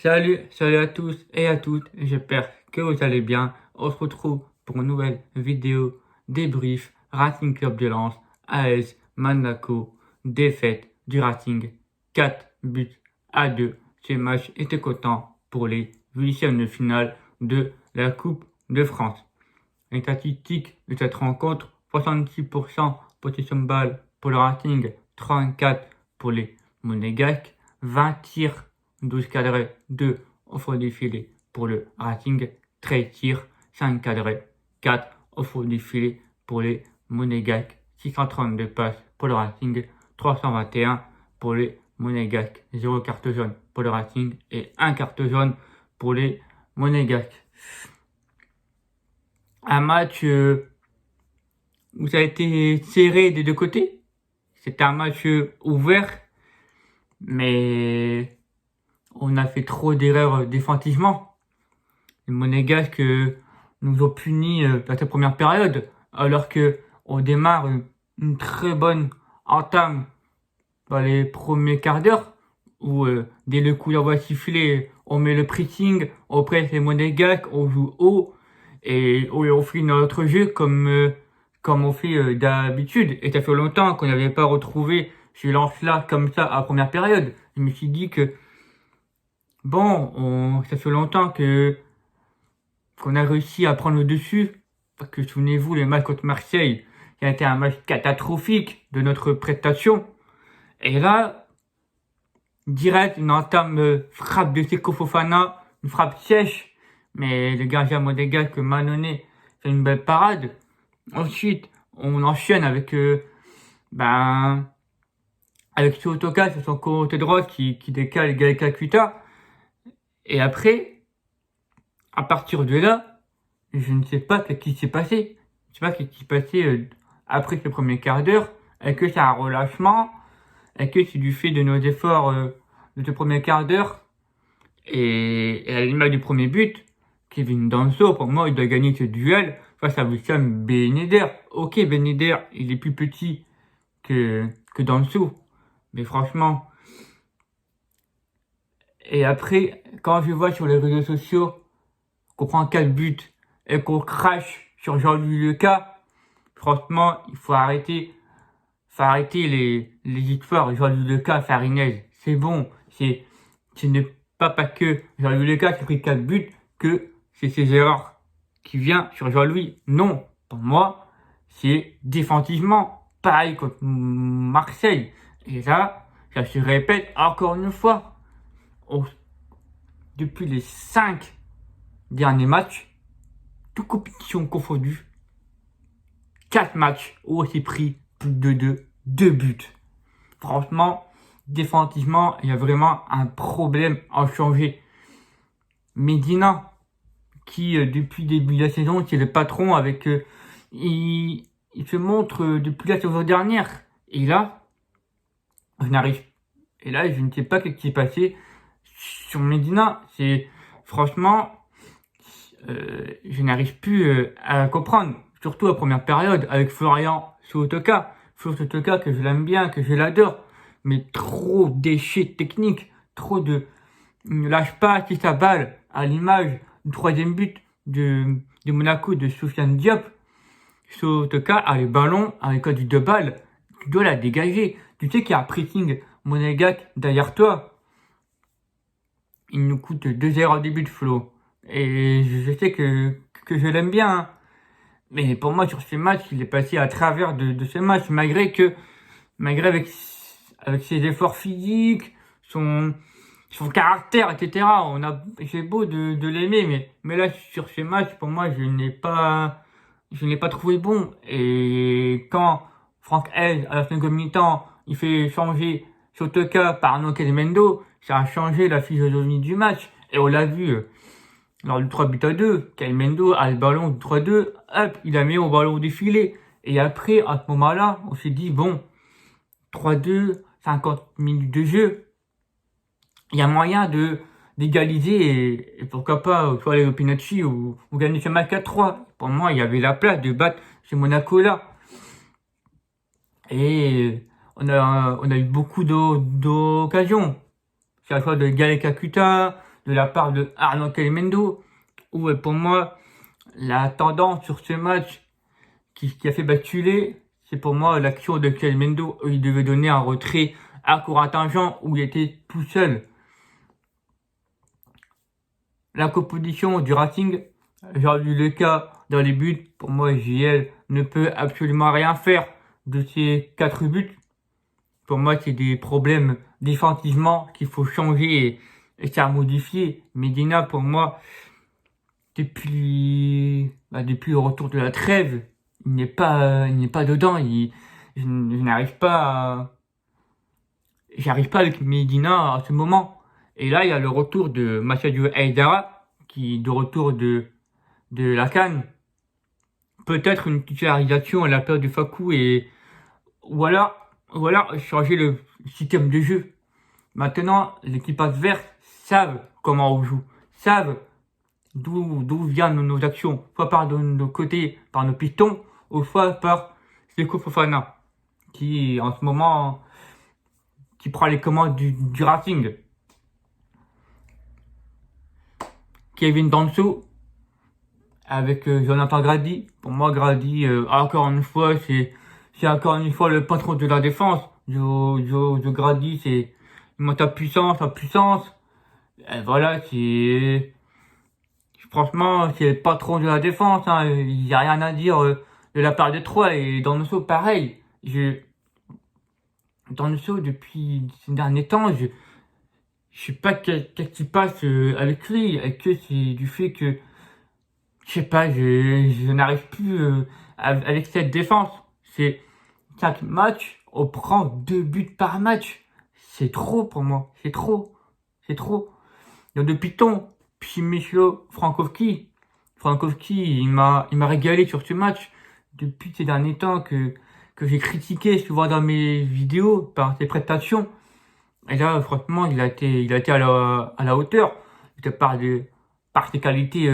Salut à tous et à toutes, j'espère que vous allez bien. On se retrouve pour une nouvelle vidéo débrief Racing Club de Lens, AS Monaco, défaite du Racing, 4 buts à 2. Ce match était comptant pour les huitièmes de finale de la Coupe de France. Les statistiques de cette rencontre, 66% possession de balle pour le Racing, 34 pour les Monégasques, 20 tirs, 12 cadrés, 2 au fond du filet pour le Racing, 13 tirs, 5 cadrés, 4 au fond du filet pour les Monégasques, 632 passes pour le Racing, 321 pour les Monégasques, 0 carte jaune pour le Racing et 1 carte jaune pour les Monégasques. Un match où ça a été serré des deux côtés. C'était un match ouvert, mais on a fait trop d'erreurs défensivement. Les Monégasques nous ont punis dans cette première période, alors que on démarre une très bonne entame dans les premiers quarts d'heure, où dès le coup d'envoi sifflé, on met le pressing, on presse les Monégasques, on joue haut, et on fait notre jeu comme on fait d'habitude. Et ça fait longtemps qu'on n'avait pas retrouvé ce lance-là comme ça à première période. Je me suis dit que bon, ça fait longtemps qu'on a réussi à prendre le dessus. Parce que souvenez-vous, le match contre Marseille, qui a été un match catastrophique de notre prestation. Et là, direct, une entame frappe de Seko Fofana, une frappe sèche. Mais le gardien monégasque Manonnet fait une belle parade. Ensuite, on enchaîne avec avec Sotoka sur son côté droit qui décale Gaël Kakuta. Et après, à partir de là, je ne sais pas ce qui s'est passé. Je ne sais pas ce qui s'est passé après ce premier quart d'heure. Est-ce que c'est un relâchement? Est-ce que c'est du fait de nos efforts de ce premier quart d'heure? Et à l'image du premier but, Kevin Danso, pour moi, il doit gagner ce duel face à Wissam Ben Yedder. Ok, Ben Yedder, il est plus petit que Danso. Mais franchement. Et après, quand je vois sur les réseaux sociaux qu'on prend 4 buts et qu'on crache sur Jean-Louis Leca, franchement, il faut arrêter les histoires. Jean-Louis Leca, Farinez, c'est bon. Ce n'est pas parce que Jean-Louis Leca qui a pris 4 buts que c'est ses erreurs qui viennent sur Jean-Louis. Non, pour moi, c'est défensivement pareil contre Marseille. Et là, ça se répète encore une fois. Depuis les 5 derniers matchs, toutes compétitions confondues, 4 matchs où on s'est pris plus de 2 buts. Franchement, défensivement, il y a vraiment un problème à changer. Medina, qui depuis le début de la saison, qui est le patron avec... il se montre depuis la saison dernière. Et là, je ne sais pas ce qui s'est passé sur Medina. Franchement, je n'arrive plus à comprendre. Surtout la première période avec Florian Sotoka. Sotoka que je l'aime bien, que je l'adore. Mais trop d'échecs techniques. Trop de... Il ne lâche pas qui sa balle. À l'image du troisième but de Monaco de Soufiane Diop. Sotoka a le ballon avec du 2 balles. Tu dois la dégager. Tu sais qu'il y a un pressing monégasque derrière toi. Il nous coûte 2 erreurs au début de Flo. Et je sais que je l'aime bien. Hein. Mais pour moi, sur ce match, il est passé à travers de ce match. Malgré avec ses efforts physiques, son caractère, etc. J'ai beau de l'aimer, mais là, sur ce match, pour moi, je ne l'ai pas trouvé bon. Et quand Franck Hez, à la fin de mi-temps, il fait changer Sotoka par Nokel Mendo, ça a changé la physionomie du match. Et on l'a vu lors du 3 buts à 2. Mendo a le ballon du 3-2, hop, il a mis au ballon du filet. Et après, à ce moment-là, on s'est dit, bon, 3-2, 50 minutes de jeu, il y a moyen d'égaliser et pourquoi pas soit aller au penalty ou gagner ce match 4-3. Pour moi, il y avait la place de battre ce Monaco-là. Et on a eu beaucoup d'occasions. C'est à la fois de Gaël Kakuta, de la part de Arnaud Calimendo, où pour moi, la tendance sur ce match qui a fait basculer, c'est pour moi l'action de Calimendo. Il devait donner un retrait à Corentin Jean où il était tout seul. La composition du Racing, j'ai vu le cas dans les buts. Pour moi, JL ne peut absolument rien faire de ces 4 buts. Pour moi, c'est des problèmes défensivement qu'il faut changer et ça modifier. Medina, pour moi, depuis le retour de la trêve, il n'est pas dedans. Je n'arrive pas j'arrive pas avec Medina à ce moment. Et là, il y a le retour de Massadio Haidara, qui de retour de la CAN. Peut-être une titularisation à la période du Fakou et voilà changer le système de jeu. Maintenant, l'équipe adverse savent comment on joue, savent d'où viennent nos actions, soit par nos côtés, par nos pistons, ou soit par Seko Fofana, qui en ce moment qui prend les commandes du Racing. Kevin Danso avec Jonathan Grady. Pour moi, Grady, encore une fois, c'est encore une fois le patron de la défense. Grady, il monte en puissance. Et voilà, franchement, c'est le patron de la défense. Hein. Il n'y a rien à dire de la part des trois. Et Danso, pareil. Danso, depuis ces derniers temps, je sais pas qu'est-ce qui passe avec lui. Est-ce que c'est du fait que je sais pas, je n'arrive plus avec cette défense. C'est 5 matchs, on prend 2 buts par match. C'est trop pour moi. C'est trop. Il y a depuis Python, puis Michlo Frankowski. Frankowski, il m'a régalé sur ce match. Depuis ces derniers temps que j'ai critiqué souvent dans mes vidéos par ses prestations. Et là, franchement, il a été à la hauteur. Par ses qualités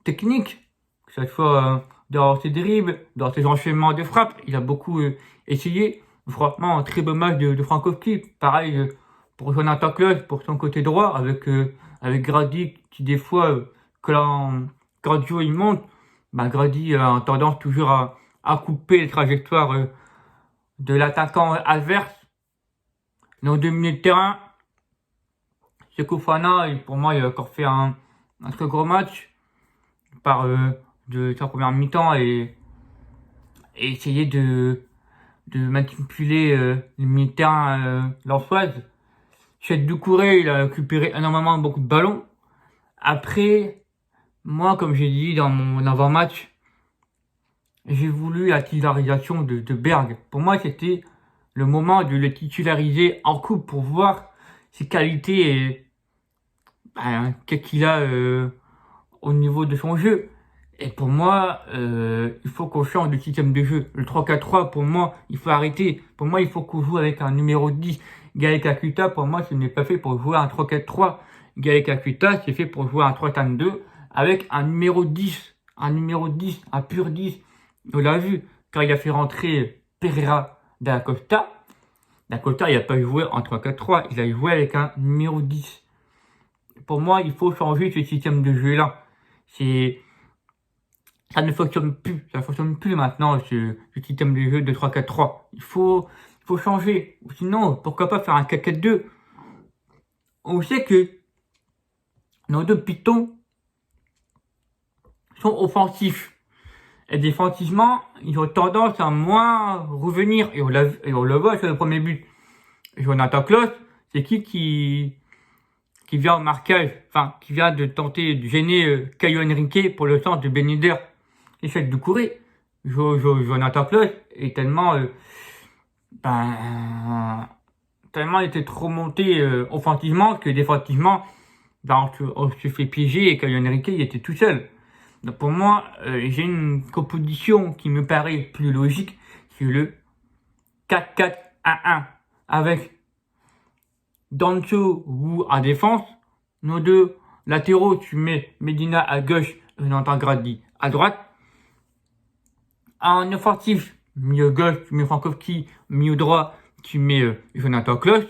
techniques, que ce soit dans ses dribbles, dans ses enchaînements de frappe. Il a beaucoup essayé. Franchement, un très beau match de Frankowski. Pareil pour Jonathan Klaus, pour son côté droit, avec Grady, qui des fois, quand Joe il monte, Grady a tendance toujours à couper les trajectoires de l'attaquant adverse. Nos 2 milieux de terrain, Seko Fofana, pour moi, il a encore fait un très gros match par de sa première mi-temps et essayer de manipuler les milieux de terrain lensoise. Chet Doucouré, il a récupéré énormément beaucoup de ballons. Après, moi, comme j'ai dit dans mon avant-match, j'ai voulu la titularisation de Berg. Pour moi, c'était le moment de le titulariser en coupe pour voir ses qualités et qu'est-ce qu'il a au niveau de son jeu. Et pour moi, il faut qu'on change de système de jeu. Le 3-4-3, pour moi, il faut arrêter. Pour moi, il faut qu'on joue avec un numéro 10. Gaël Kakuta, pour moi, ce n'est pas fait pour jouer un 3-4-3. Gaël Kakuta, c'est fait pour jouer un 3-4-2 avec un numéro 10. Un pur 10. On l'a vu quand il a fait rentrer Pereira d'Acosta. D'Acosta, il n'a pas joué en 3-4-3. Il a joué avec un numéro 10. Pour moi, il faut changer ce système de jeu-là. Ça ne fonctionne plus. Ça ne fonctionne plus maintenant, ce système de jeu de 3-4-3. Il faut changer. Sinon, pourquoi pas faire un 4-4-2. On sait que nos 2 pitons sont offensifs. Et défensivement, ils ont tendance à moins revenir. Et on le voit sur le premier but. Jonathan Klaus, c'est qui vient au marquage, qui vient de tenter de gêner Caio Henrique pour le sens de Ben Yedder. Et Chet Doucouré. Jonathan Klaus est tellement il était trop monté offensivement que défensivement, on se fait piéger et Caio Henrique, il était tout seul. Donc pour moi, j'ai une composition qui me paraît plus logique, c'est le 4-4-1-1 avec Danso ou à défense. Nos 2 latéraux, tu mets Medina à gauche et Jonathan Grady à droite. En offensif, milieu gauche, tu mets Frankowski, milieu droit, tu mets Jonathan Klaus.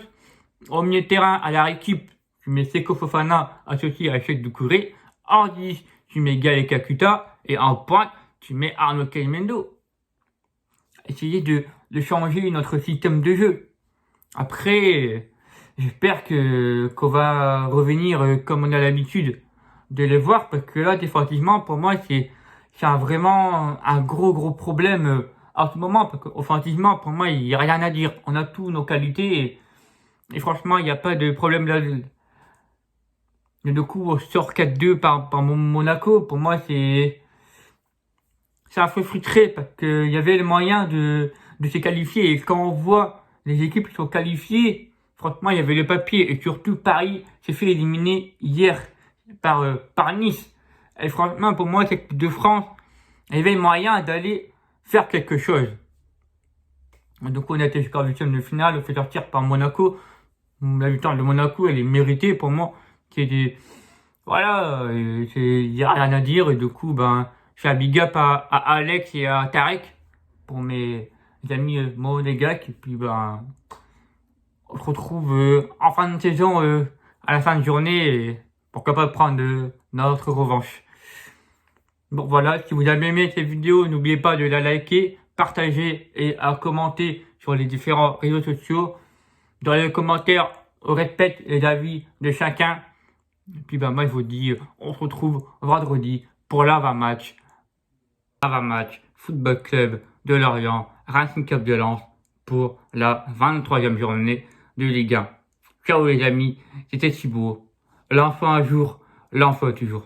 Au milieu de terrain, à la récup, tu mets Seko Fofana associé à Cheikh Doucouré. En 10, tu mets Gaël Kakuta. Et en pointe, tu mets Arnaud Caimendo. Essayez de changer notre système de jeu. Après, j'espère qu'on va revenir comme on a l'habitude de les voir, parce que là, défensivement, pour moi, c'est vraiment un gros problème en ce moment, parce qu'offensivement, pour moi, il n'y a rien à dire. On a tous nos qualités, et franchement, il n'y a pas de problème là. Du coup, on sort 4-2 par Monaco. Pour moi, c'est un peu frustré, parce qu'il y avait le moyen de se qualifier. Et quand on voit les équipes qui sont qualifiées, franchement, il y avait le papier. Et surtout, Paris s'est fait éliminer hier par Nice. Et franchement, pour moi, cette équipe de France, il y avait le moyen d'aller faire quelque chose. Donc, on a été jusqu'à la 8e de finale, on fait sortir par Monaco. La victoire de Monaco, elle est méritée pour moi. Voilà, il n'y a rien à dire. Et du coup, je fais un big up à Alex et à Tarek pour mes amis monégasques. Et puis, on se retrouve en fin de saison, à la fin de journée. Et pourquoi pas prendre notre revanche. Bon, voilà, si vous avez aimé cette vidéo, n'oubliez pas de la liker, partager et à commenter sur les différents réseaux sociaux. Dans les commentaires, on répète les avis de chacun. Et puis moi je vous dis, on se retrouve vendredi pour l'avant-match. Football Club de Lorient, Racing Club de Lens pour la 23e journée de Ligue 1. Ciao les amis, c'était Thibaut. L'enfant un jour, l'enfant toujours.